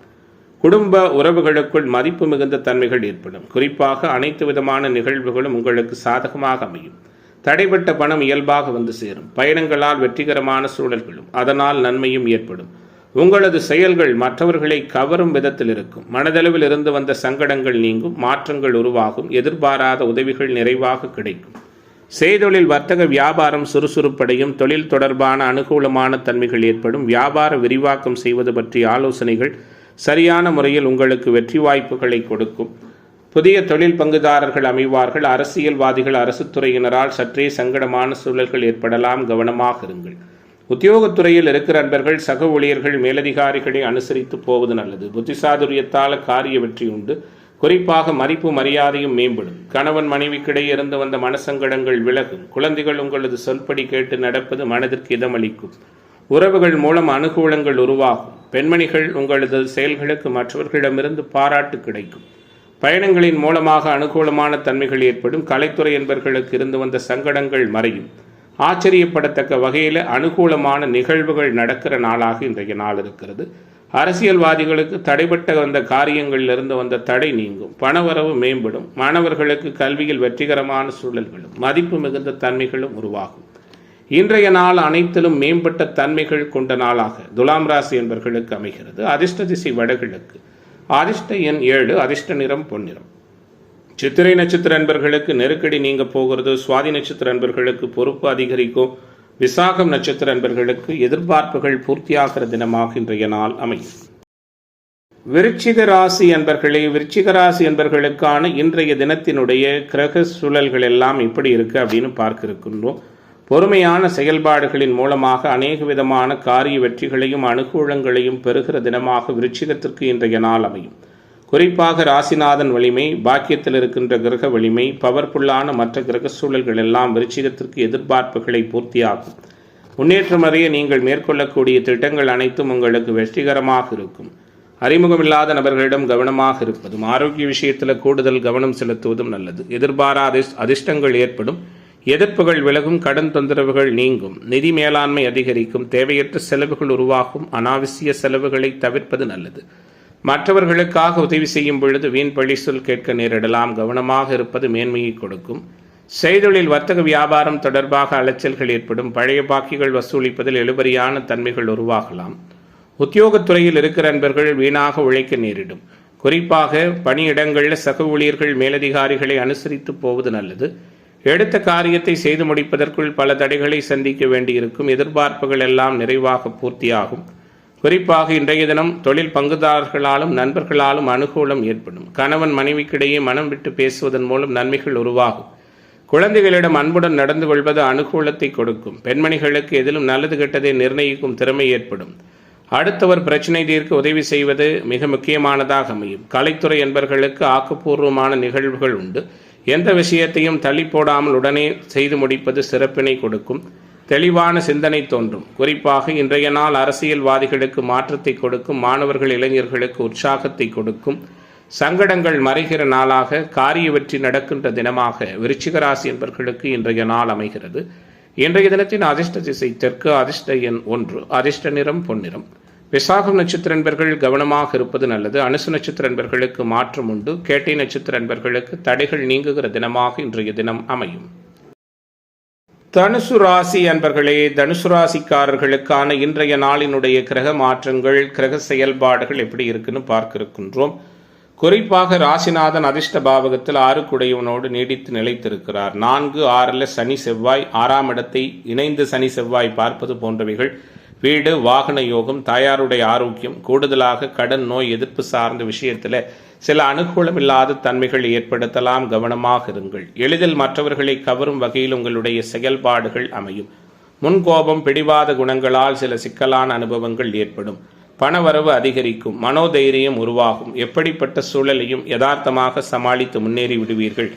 குடும்ப உறவுகளுக்குள் மதிப்பு மிகுந்த தன்மைகள் ஏற்படும். குறிப்பாக அனைத்து விதமான நிகழ்வுகளும் உங்களுக்கு சாதகமாக அமையும். தடைபட்ட பணம் இயல்பாக வந்து சேரும். பயணங்களால் வெற்றிகரமான சூழல்களும் அதனால் நன்மையும் ஏற்படும். உங்களது செயல்கள் மற்றவர்களை கவரும் விதத்தில் இருக்கும். மனதளவில் இருந்து வந்த சங்கடங்கள் நீங்கும். மாற்றங்கள் உருவாகும். எதிர்பாராத உதவிகள் நிறைவாக கிடைக்கும். செய்தொழில், வர்த்தக, வியாபாரம் சுறுசுறுப்படையும். தொழில் தொடர்பான அனுகூலமான தன்மைகள் ஏற்படும். வியாபார விரிவாக்கம் செய்வது பற்றிய ஆலோசனைகள் சரியான முறையில் உங்களுக்கு வெற்றி வாய்ப்புகளை கொடுக்கும். புதிய தொழில் பங்குதாரர்கள் அமைவார்கள். அரசியல்வாதிகள், அரசு துறையினரால் சற்றே சங்கடமான சூழல்கள் ஏற்படலாம். கவனமாக இருங்கள். உத்தியோகத்துறையில் இருக்கிற நண்பர்கள் சக ஊழியர்கள், மேலதிகாரிகளை அனுசரித்து போவது நல்லது. புத்திசாதுரியத்தால் காரிய வெற்றி உண்டு. குறிப்பாக மதிப்பு மரியாதையும் மேம்படும். கணவன் மனைவிக்கிடையே இருந்து வந்த மனசங்கடங்கள் விலகும். குழந்தைகள் உங்களது சொல்படி கேட்டு நடப்பது மனதிற்கு இதமளிக்கும். உறவுகள் மூலம் அனுகூலங்கள் உருவாகும். பெண்மணிகள் உங்களது செயல்களுக்கு மற்றவர்களிடமிருந்து பாராட்டு கிடைக்கும். பயணங்களின் மூலமாக அனுகூலமான தன்மைகள் ஏற்படும். கலைத்துறை என்பவர்களுக்கு இருந்து வந்த சங்கடங்கள் மறையும். ஆச்சரியப்படத்தக்க வகையில் அனுகூலமான நிகழ்வுகள் நடக்கிற நாளாக இன்றைய நாள் இருக்கிறது. அரசியல்வாதிகளுக்கு தடைபட்ட வந்த காரியங்களிலிருந்து வந்த தடை நீங்கும். பணவரவு மேம்படும். மாணவர்களுக்கு கல்வியில் வெற்றிகரமான சூழல்களும் மதிப்பு மிகுந்த தன்மைகளும் உருவாகும். இன்றைய நாள் அனைத்திலும் மேம்பட்ட தன்மைகள் கொண்ட நாளாக துலாம் ராசி என்பவர்களுக்கு அமைகிறது. அதிர்ஷ்ட திசை வடகிழக்கு. அதிர்ஷ்ட எண் 7. அதிர்ஷ்ட நிறம் பொன்னிறம். சித்திரை நட்சத்திர அன்பர்களுக்கு நெருக்கடி நீங்க போகிறது. சுவாதி நட்சத்திர அன்பர்களுக்கு பொறுப்பு அதிகரிக்கும். விசாகம் நட்சத்திர அன்பர்களுக்கு எதிர்பார்ப்புகள் பூர்த்தியாகிற தினமாக இன்றைய நாள் அமையும். விருச்சிக ராசி அன்பர்களே, விருச்சிக ராசி அன்பர்களுக்கான இன்றைய தினத்தினுடைய கிரக சூழல்கள் எல்லாம் எப்படி இருக்கு அப்படின்னு பார்க்க இருக்கின்றோம். பொறுமையான செயல்பாடுகளின் மூலமாக அநேக விதமான காரிய வெற்றிகளையும் அனுகூலங்களையும் பெறுகிற தினமாக விருச்சிகத்திற்கு இன்றைய நாள் அமையும். குறிப்பாக ராசிநாதன் வலிமை, பாக்கியத்தில் இருக்கின்ற கிரக வலிமை, பவர்ஃபுல்லான மற்ற கிரக சூழல்கள் எல்லாம் விருச்சிகத்திற்கு எதிர்பார்ப்புகளை பூர்த்தியாகும். முன்னேற்றம் அறிய நீங்கள் மேற்கொள்ளக்கூடிய திட்டங்கள் அனைத்தும் உங்களுக்கு வெற்றிகரமாக இருக்கும். அறிமுகமில்லாத நபர்களிடம் கவனமாக இருப்பதும், ஆரோக்கிய விஷயத்தில் கூடுதல் கவனம் செலுத்துவதும் நல்லது. எதிர்பாராத அதிர்ஷ்டங்கள் ஏற்படும். எதிர்ப்புகள் விலகும். கடன் தொந்தரவுகள் நீங்கும். நிதி மேலாண்மை அதிகரிக்கும். தேவையற்ற செலவுகள் உருவாகும். அனாவசிய செலவுகளை தவிர்ப்பது நல்லது. மற்றவர்களுக்காக உதவி செய்யும் பொழுது வீண் பழி சொல் கேட்க நேரிடலாம். கவனமாக இருப்பது மேன்மையை கொடுக்கும். செய்தொழில், வர்த்தக, வியாபாரம் தொடர்பாக அலைச்சல்கள் ஏற்படும். பழைய பாக்கிகள் வசூலிப்பதில் எழுபறியான தன்மைகள் உருவாகலாம். உத்தியோகத்துறையில் இருக்கிற நண்பர்கள் வீணாக உழைக்க நேரிடும். குறிப்பாக பணியிடங்களில் சக ஊழியர்கள், மேலதிகாரிகளை அனுசரித்து போவது நல்லது. எடுத்த காரியத்தை செய்து முடிப்பதற்குள் பல தடைகளை சந்திக்க வேண்டியிருக்கும். எதிர்பார்ப்புகள் எல்லாம் நிறைவாக பூர்த்தியாகும். குறிப்பாக இன்றைய தினம் தொழில் பங்குதாரர்களாலும் நண்பர்களாலும் அனுகூலம் ஏற்படும். கணவன் மனைவிக்கிடையே மனம் விட்டு பேசுவதன் மூலம் நன்மைகள் உருவாகும். குழந்தைகளிடம் அன்புடன் நடந்து கொள்வது அனுகூலத்தை கொடுக்கும். பெண்மணிகளுக்கு எதிலும் நல்லது கெட்டதை நிர்ணயிக்கும் திறமை ஏற்படும். அடுத்தவர் பிரச்சனை தீர்க்க உதவி செய்வது மிக முக்கியமானதாக அமையும். கலைத்துறை என்பவர்களுக்கு ஆக்கப்பூர்வமான நிகழ்வுகள் உண்டு. எந்த விஷயத்தையும் தள்ளி போடாமல் உடனே செய்து முடிப்பது சிறப்பினை கொடுக்கும். தெளிவான சிந்தனை தோன்றும். குறிப்பாக இன்றைய நாள் அரசியல்வாதிகளுக்கு மாற்றத்தை கொடுக்கும். மாணவர்கள் இளைஞர்களுக்கு உற்சாகத்தை கொடுக்கும். சங்கடங்கள் மறைகிற நாளாக, காரிய வெற்றி நடக்கின்ற தினமாக விருச்சிக ராசி என்பவர்களுக்கு இன்றைய நாள் அமைகிறது. இன்றைய தினத்தின் அதிர்ஷ்ட திசை தெற்கு, அதிர்ஷ்ட எண் 1, அதிர்ஷ்ட நிறம் பொன்னிறம். விசாகம் நட்சத்திர என்பர்கள் கவனமாக இருப்பது நல்லது. அனுசு நட்சத்திர என்பர்களுக்கு மாற்றம் உண்டு. கேட்டை நட்சத்திர என்பர்களுக்கு தடைகள் நீங்குகிற தினமாக இன்றைய தினம் அமையும். தனுசு ராசி அன்பர்களே, தனுசு ராசிக்காரர்களுக்கான இன்றைய நாளினுடைய கிரக மாற்றங்கள், கிரக செயல்பாடுகள் எப்படி இருக்குன்னு பார்க்க இருக்கின்றோம். குறிப்பாக ராசிநாதன் அதிர்ஷ்ட பாவகத்தில் 6 குடையவனோடு நீடித்து நிலைத்திருக்கிறார். 4, 6 சனி செவ்வாய், 6ஆம் இடத்தை இணைந்து சனி செவ்வாய் பார்ப்பது போன்றவைகள் வீடு, வாகன யோகம், தாயாருடைய ஆரோக்கியம், கூடுதலாக கடன், நோய் எதிர்ப்பு சார்ந்த விஷயத்தில் சில அனுகூலமில்லாத தன்மைகள் ஏற்படுத்தலாம். கவனமாக இருங்கள். எளிதில் மற்றவர்களை கவரும் வகையில் உங்களுடைய செயல்பாடுகள் அமையும். முன்கோபம், பிடிவாத குணங்களால் சில சிக்கலான அனுபவங்கள் ஏற்படும். பணவரவு அதிகரிக்கும். மனோதைரியம் உருவாகும். எப்படிப்பட்ட சூழலையும் யதார்த்தமாக சமாளித்து முன்னேறி விடுவீர்கள்.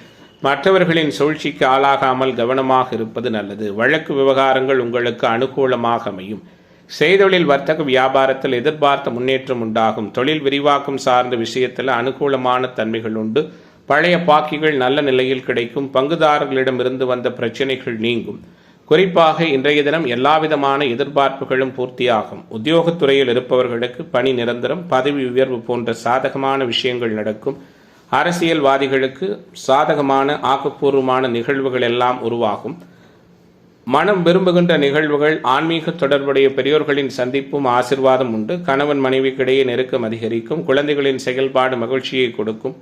மற்றவர்களின் சூழ்ச்சிக்கு ஆளாகாமல் கவனமாக இருப்பது நல்லது. வழக்கு விவகாரங்கள் உங்களுக்கு அனுகூலமாக அமையும். செய்தொழில், வர்த்தக, வியாபாரத்தில் எதிர்பார்த்த முன்னேற்றம் உண்டாகும். தொழில் விரிவாக்கம் சார்ந்த விஷயத்தில் அனுகூலமான தன்மைகள் உண்டு. பழைய பாக்கிகள் நல்ல நிலையில் கிடைக்கும். பங்குதாரர்களிடமிருந்து வந்த பிரச்சனைகள் நீங்கும். குறிப்பாக இன்றைய தினம் எல்லாவிதமான எதிர்பார்ப்புகளும் பூர்த்தியாகும். உத்தியோகத்துறையில் இருப்பவர்களுக்கு பணி நிரந்தரம், பதவி உயர்வு போன்ற சாதகமான விஷயங்கள் நடக்கும். அரசியல்வாதிகளுக்கு சாதகமான ஆக்கப்பூர்வமான நிகழ்வுகள் எல்லாம் உருவாகும். மனம் விரும்புகின்ற நிகழ்வுகள், ஆன்மீக தொடர்புடைய பெரியோர்களின் சந்திப்பும் ஆசிர்வாதம் உண்டு. கணவன் மனைவிக்கிடையே நெருக்கம் அதிகரிக்கும். குழந்தைகளின் செயல்பாடு மகிழ்ச்சியை கொடுக்கும்.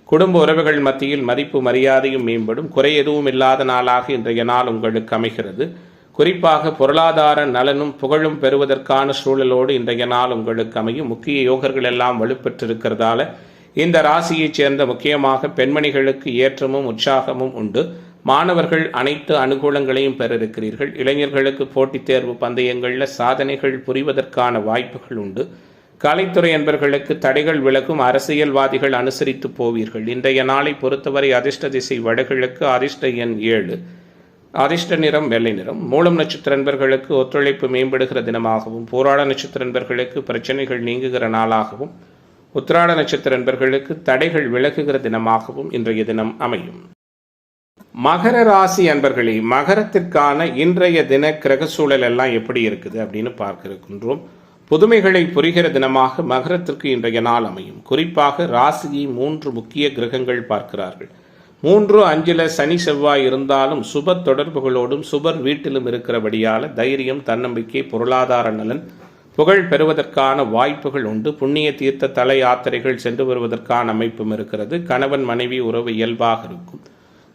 குடும்ப உறவுகள் மத்தியில் மதிப்பு மரியாதையும் மேம்படும். குறை எதுவும் இல்லாத நாளாக இன்றைய நாள் உங்களுக்கு அமைகிறது. குறிப்பாக பொருளாதார நலனும் புகழும் பெறுவதற்கான சூழலோடு இன்றைய நாள் உங்களுக்கு அமையும். முக்கிய யோகர்கள் எல்லாம் வலுப்பெற்றிருக்கிறதால இந்த ராசியைச் சேர்ந்த முக்கியமாக பெண்மணிகளுக்கு ஏற்றமும் உற்சாகமும் உண்டு. மாணவர்கள் அனைத்து அனுகூலங்களையும் பெற இருக்கிறீர்கள். இளைஞர்களுக்கு போட்டித் தேர்வு பந்தயங்களில் சாதனைகள் புரிவதற்கான வாய்ப்புகள் உண்டு. கலைத்துறை என்பர்களுக்கு தடைகள் விலகும். அரசியல்வாதிகள் அனுசரித்து போவீர்கள். இன்றைய நாளை பொறுத்தவரை அதிர்ஷ்ட திசை வடகிழக்கு, அதிர்ஷ்ட எண் 7, அதிர்ஷ்ட நிறம் வெள்ளை நிறம். மூலம் நட்சத்திர என்பர்களுக்கு ஒத்துழைப்பு மேம்படுகிற தினமாகவும், போராட நட்சத்திர என்பர்களுக்கு பிரச்சனைகள் நீங்குகிற நாளாகவும், உத்திராட நட்சத்திர என்பர்களுக்கு தடைகள் விலகுகிற தினமாகவும் இன்றைய தினம் அமையும். மகர ராசி அன்பர்களே, மகரத்திற்கான இன்றைய தின கிரக சூழல் எல்லாம் எப்படி இருக்குது அப்படின்னு பார்க்க இருக்கின்றோம். புதுமைகளை புரிகிற தினமாக மகரத்திற்கு இன்றைய நாள் அமையும். குறிப்பாக ராசியை 3 முக்கிய கிரகங்கள் பார்க்கிறார்கள். 3, 5 சனி செவ்வாய் இருந்தாலும் சுப தொடர்புகளோடும் சுபர் வீட்டிலும் இருக்கிறபடியால் தைரியம், தன்னம்பிக்கை, பொருளாதார நலன், புகழ் பெறுவதற்கான வாய்ப்புகள் உண்டு. புண்ணிய தீர்த்த தல யாத்திரைகள் சென்று வருவதற்கான அமைப்பும் இருக்கிறது. கணவன் மனைவி உறவு இயல்பாக இருக்கும்.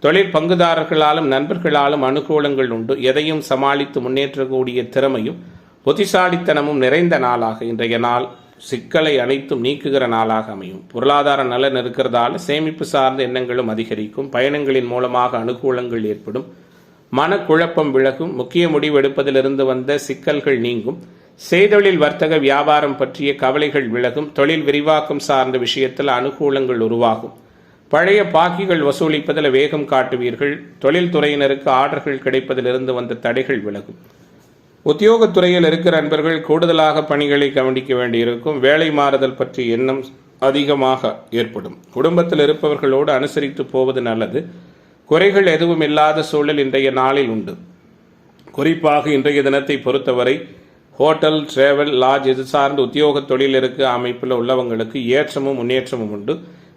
தொழில் பங்குதாரர்களாலும் நண்பர்களாலும் அனுகூலங்கள் உண்டு. எதையும் சமாளித்து முன்னேற்றக்கூடிய திறமையும் புத்திசாலித்தனமும் நிறைந்த நாளாக இன்றைய நாள் சிக்கலை அனைத்தும் நீக்குகிற நாளாக அமையும். பொருளாதார நலன் இருக்கிறதால சேமிப்பு சார்ந்த எண்ணங்களும் அதிகரிக்கும். பயணங்களின் மூலமாக அனுகூலங்கள் ஏற்படும். மனக்குழப்பம் விலகும். முக்கிய முடிவெடுப்பதிலிருந்து வந்த சிக்கல்கள் நீங்கும். செய்தொழில், வர்த்தக, வியாபாரம் பற்றிய கவலைகள் விலகும். தொழில் விரிவாக்கம் சார்ந்த விஷயத்தில் அனுகூலங்கள் உருவாகும். பழைய பாக்கிகள் வசூலிப்பதில் வேகம் காட்டுவீர்கள். தொழில்துறையினருக்கு ஆர்டர்கள் கிடைப்பதிலிருந்து வந்த தடைகள் விலகும். உத்தியோகத்துறையில் இருக்கிற நண்பர்கள் கூடுதலாக பணிகளை கவனிக்க வேண்டியிருக்கும். வேலை மாறுதல் பற்றி எண்ணம் அதிகமாக ஏற்படும். குடும்பத்தில் இருப்பவர்களோடு அனுசரித்து போவது நல்லது. குறைகள் எதுவும் இல்லாத சூழல் இன்றைய நாளில் உண்டு. குறிப்பாக இன்றைய தினத்தை பொறுத்தவரை ஹோட்டல், டிராவல், லாட்ஜ் இது சார்ந்த உத்தியோக தொழில் இருக்க அமைப்பில் உள்ளவங்களுக்கு ஏற்றமும் முன்னேற்றமும் உண்டு.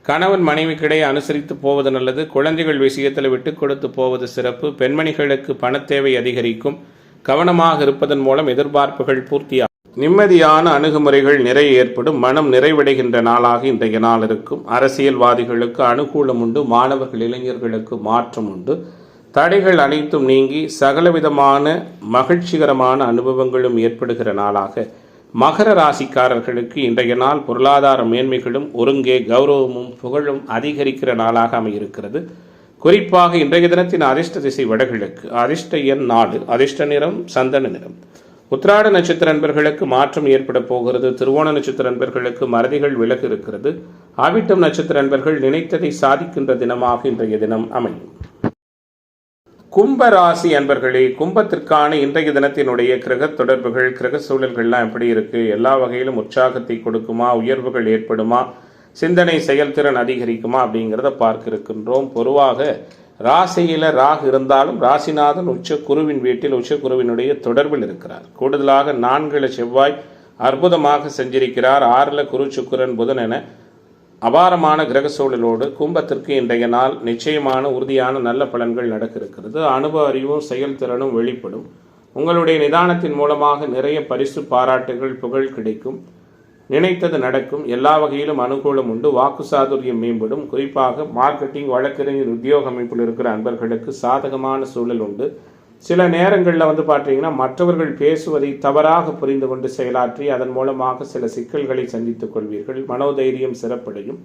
கணவன் மனைவிக்கிடையே அனுசரித்து போவது நல்லது. குழந்தைகள் விஷயத்தில் விட்டு கொடுத்து போவது சிறப்பு. பெண்மணிகளுக்கு பணத்தேவை அதிகரிக்கும். கவனமாக இருப்பதன் மூலம் எதிர்பார்ப்புகள் பூர்த்தியாகும். நிம்மதியான அணுகுமுறைகள் நிறைய ஏற்படும். மனம் நிறைவடைகின்ற நாளாக இன்றைய நாள் இருக்கும். அரசியல்வாதிகளுக்கு அனுகூலம் உண்டு. மாணவர்கள் இளைஞர்களுக்கு மாற்றம் உண்டு. தடைகள் அனைத்தும் நீங்கி சகலவிதமான மகிழ்ச்சிகரமான அனுபவங்களும் ஏற்படுகிற நாளாக மகர ராசிக்காரர்களுக்கு இன்றைய நாள் பொருளாதார மேன்மைகளும் ஒருங்கே கௌரவமும் புகழும் அதிகரிக்கிற நாளாக அமையிருக்கிறது. குறிப்பாக இன்றைய தினத்தின் அதிர்ஷ்ட திசை வடகிழக்கு, அதிர்ஷ்ட எண் 4, அதிர்ஷ்ட நிறம் சந்தன நிறம். உத்திராட நட்சத்திர அன்பர்களுக்கு மாற்றம் ஏற்பட போகிறது. திருவோண நட்சத்திர அன்பர்களுக்கு மறதிகள் விலகு இருக்கிறது. அவிட்டம் நட்சத்திர அன்பர்கள் நினைத்ததை சாதிக்கின்ற தினமாக இன்றைய தினம் அமையும். கும்ப ராசி அன்பர்களே, கும்பத்திற்கான இன்றைய தினத்தினுடைய கிரக தொடர்புகள், கிரக சூழல்கள்லாம் எப்படி இருக்கு? எல்லா வகையிலும் உற்சாகத்தை கொடுக்குமா? உயர்வுகள் ஏற்படுமா? சிந்தனை செயல்திறன் அதிகரிக்குமா? அப்படிங்கிறத பார்க்க இருக்கின்றோம். பொதுவாக ராசியில ராகு இருந்தாலும் ராசிநாதன் உச்ச குருவின் வீட்டில் உச்ச குருவினுடைய தொடர்பில் இருக்கிறார். கூடுதலாக 4 செவ்வாய் அற்புதமாக செஞ்சிருக்கிறார். 6 குரு சுக்கிரன் புதன் என அபாரமான கிரக சூழலோடு கும்பத்திற்கு இன்றைய நாள் நிச்சயமான உறுதியான நல்ல பலன்கள் நடக்க இருக்கிறது. அனுபவ அறிவும் செயல்திறனும் வெளிப்படும். உங்களுடைய நிதானத்தின் மூலமாக நிறைய பரிசு, பாராட்டுகள், புகழ் கிடைக்கும். நினைத்தது நடக்கும். எல்லா வகையிலும் அனுகூலம் உண்டு. வாக்கு சாதுரியம் மேம்படும். குறிப்பாக மார்க்கெட்டிங், வழக்கறிஞர், உத்தியோக அமைப்பில் இருக்கிற அன்பர்களுக்கு சாதகமான சூழல் உண்டு. சில நேரங்களில் பார்த்தீங்கன்னா மற்றவர்கள் பேசுவதை தவறாக புரிந்து கொண்டு செயலாற்றி அதன் மூலமாக சில சிக்கல்களை சந்தித்துக் கொள்வீர்கள். மனோதைரியம் சிறப்படையும்.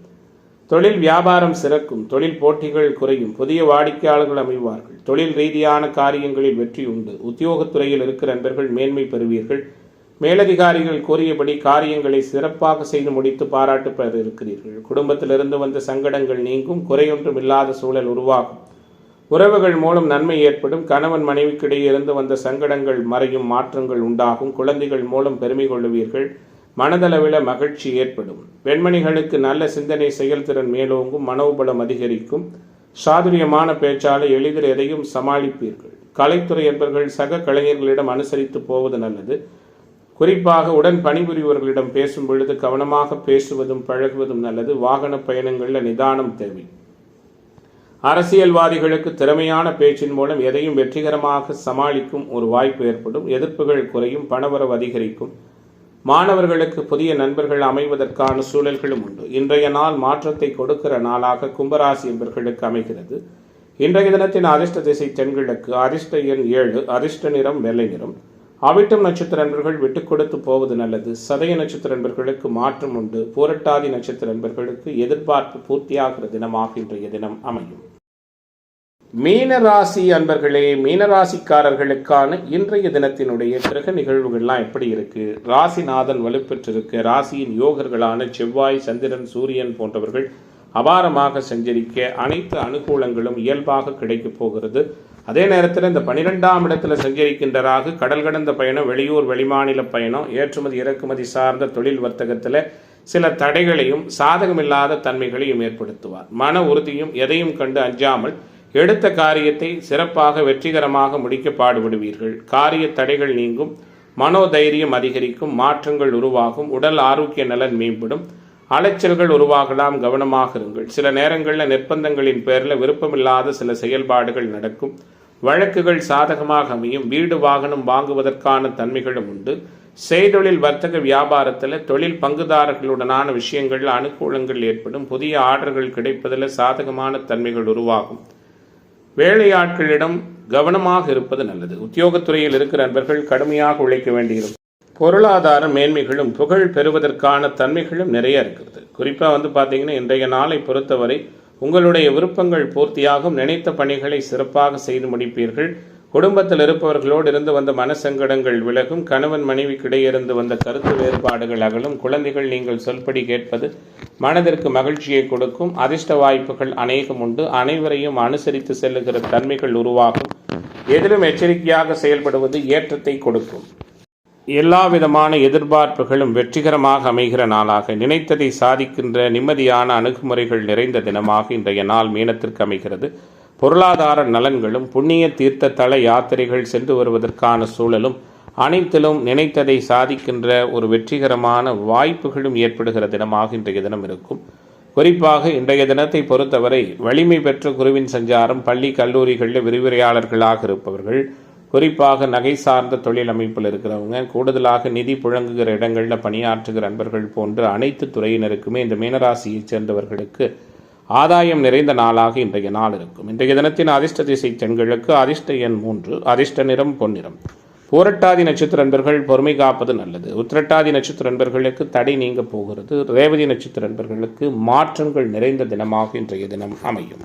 தொழில் வியாபாரம் சிறக்கும். தொழில் போட்டிகள் குறையும். புதிய வாடிக்கையாளர்கள் அமைவார்கள். தொழில் ரீதியான காரியங்களில் வெற்றி உண்டு. உத்தியோகத்துறையில் இருக்கிற அன்பர்கள் மேன்மை பெறுவீர்கள். மேலதிகாரிகள் கூறியபடி காரியங்களை சிறப்பாக செய்து முடித்து பாராட்டு பெற இருக்கிறீர்கள். குடும்பத்திலிருந்து வந்த சங்கடங்கள் நீங்கும். குறையொன்றும் இல்லாத சூழல் உருவாகும். உறவுகள் மூலம் நன்மை ஏற்படும். கணவன் மனைவிக்கிடையே இருந்து வந்த சங்கடங்கள் மறையும். மாற்றங்கள் உண்டாகும். குழந்தைகள் மூலம் பெருமை கொள்ளுவீர்கள். மனதளவில் மகிழ்ச்சி ஏற்படும். பெண்மணிகளுக்கு நல்ல சிந்தனை செயல்திறன் மேலோங்கும். மனோபலம் அதிகரிக்கும். சாதுரியமான பேச்சாலை எளிதில் எதையும் சமாளிப்பீர்கள். கலைத்துறை என்பவர்கள் சக கலைஞர்களிடம் அனுசரித்து போவது நல்லது. குறிப்பாக உடன் பணிபுரிபவர்களிடம் பேசும் பொழுது கவனமாக பேசுவதும் பழகுவதும் நல்லது. வாகன பயணங்களில் நிதானம் தேவை. அரசியல்வாதிகளுக்கு திறமையான பேச்சின் மூலம் எதையும் வெற்றிகரமாக சமாளிக்கும் ஒரு வாய்ப்பு ஏற்படும். எதிர்ப்புகள் குறையும். பணவரவு அதிகரிக்கும். மாணவர்களுக்கு புதிய நண்பர்கள் அமைவதற்கான சூழல்களும் உண்டு. இன்றைய நாள் மாற்றத்தை கொடுக்கிற நாளாக கும்பராசி என்பவர்களுக்கு அமைகிறது. இன்றைய தினத்தின் அதிர்ஷ்ட திசை தென்கிழக்கு. அதிர்ஷ்ட எண் 7. அதிர்ஷ்ட நிறம் வெள்ளை நிறம். அவிட்டம் நட்சத்திர அன்பர்கள் விட்டுக் கொடுத்து போவது நல்லது. சதய நட்சத்திர அன்பர்களுக்கு மாற்றம் உண்டு. பூரட்டாதி நட்சத்திர அன்பர்களுக்கு எதிர்பார்ப்பு பூர்த்தியாகிற தினமாக இன்றைய தினம் அமையும். மீனராசி அன்பர்களே, மீனராசிக்காரர்களுக்கான இன்றைய தினத்தினுடைய கிரக நிகழ்வுகள்லாம் எப்படி இருக்கு? ராசிநாதன் வலுப்பெற்றிருக்க ராசியின் யோகர்களான செவ்வாய், சந்திரன், சூரியன் போன்றவர்கள் அபாரமாக சஞ்சரிக்க அனைத்து அனுகூலங்களும் இயல்பாக கிடைக்கப் போகிறது. அதே நேரத்தில் இந்த 12ஆம் இடத்துல சஞ்சரிக்கின்ற ராகு கடல் கடந்த பயணம், வெளியூர் வெளிமாநில பயணம், ஏற்றுமதி இறக்குமதி சார்ந்த தொழில் வர்த்தகத்தில் சில தடைகளையும் சாதகமில்லாத தன்மைகளையும் ஏற்படுத்துவார். மன உறுதியும் எதையும் கண்டு அஞ்சாமல் எடுத்த காரியத்தை சிறப்பாக வெற்றிகரமாக முடிக்க பாடுபடுவீர்கள். காரிய தடைகள் நீங்கும். மனோதைரியம் அதிகரிக்கும். மாற்றங்கள் உருவாகும். உடல் ஆரோக்கிய நலன் மேம்படும். அலைச்சல்கள் உருவாகலாம். கவனமாக இருங்கள். சில நேரங்களில் நிர்பந்தங்களின் பேரில் விருப்பமில்லாத சில செயல்பாடுகள் நடக்கும். வழக்குகள் சாதகமாக அமையும். வீடு வாகனம் வாங்குவதற்கான தன்மைகளும் உண்டு. செய்தொழில் வர்த்தக வியாபாரத்தில் தொழில் பங்குதாரர்களுடனான விஷயங்களில் அனுகூலங்கள் ஏற்படும். புதிய ஆர்டர்கள் கிடைப்பதில் சாதகமான தன்மைகள் உருவாகும். வேலையாட்களிடம் கவனமாக இருப்பது நல்லது. உத்தியோகத்துறையில் இருக்கிற நண்பர்கள் கடுமையாக உழைக்க வேண்டியிருக்கும். பொருளாதார மேன்மைகளும் புகழ் பெறுவதற்கான தன்மைகளும் நிறைய இருக்கிறது. குறிப்பாக பார்த்தீங்கன்னா இன்றைய நாளை பொறுத்தவரை உங்களுடைய விருப்பங்கள் பூர்த்தியாகும். நினைத்த பணிகளை சிறப்பாக செய்து முடிப்பீர்கள். குடும்பத்தில் இருப்பவர்களோடு இருந்து வந்த மனசங்கடங்கள் விலகும். கணவன் மனைவிக்கிடையே இருந்து வந்த கருத்து வேறுபாடுகள் அகலும். குழந்தைகள் நீங்கள் சொல்படி கேட்பது மனதிற்கு மகிழ்ச்சியை கொடுக்கும். அதிர்ஷ்ட வாய்ப்புகள் அநேகம் உண்டு. அனைவரையும் அனுசரித்து செல்லுகிற தன்மைகள் உருவாகும். எதிலும் எச்சரிக்கையாக செயல்படுவது ஏற்றத்தை கொடுக்கும். எல்லா விதமான எதிர்பார்ப்புகளும் வெற்றிகரமாக அமைகிற நாளாக, நினைத்ததை சாதிக்கின்ற நிம்மதியான அணுகுமுறைகள் நிறைந்த தினமாக இன்றைய நாள் மீனத்திற்கு அமைகிறது. பொருளாதார நலன்களும் புண்ணிய தீர்த்த தல யாத்திரைகள் சென்று வருவதற்கான சூழலும் அனைத்திலும் நினைத்ததை சாதிக்கின்ற ஒரு வெற்றிகரமான வாய்ப்புகளும் ஏற்படுகிற தினமாக இன்றைய தினம் இருக்கும். குறிப்பாக இன்றைய தினத்தை பொறுத்தவரை வலிமை பெற்ற குருவின் சஞ்சாரம், பள்ளி கல்லூரிகளில் விரிவுரையாளர்களாக இருப்பவர்கள், குறிப்பாக நகை சார்ந்த தொழில் அமைப்பில் இருக்கிறவங்க, கூடுதலாக நிதி புழங்குகிற இடங்களில் பணியாற்றுகிற நண்பர்கள் போன்ற அனைத்து துறையினருக்குமே இந்த மீனராசியைச் சேர்ந்தவர்களுக்கு ஆதாயம் நிறைந்த நாளாக இன்றைய நாள் இருக்கும். இன்றைய தினத்தின் அதிர்ஷ்ட திசை தென்கிழக்கு. அதிர்ஷ்ட எண் 3. அதிர்ஷ்ட நிறம் பொன்னிறம். பூரட்டாதி நட்சத்திர நண்பர்கள் பொறுமை காப்பது நல்லது. உத்திரட்டாதி நட்சத்திர நண்பர்களுக்கு தடை நீங்க போகிறது. ரேவதி நட்சத்திர நண்பர்களுக்கு மாற்றங்கள் நிறைந்த தினமாக இன்றைய தினம் அமையும்.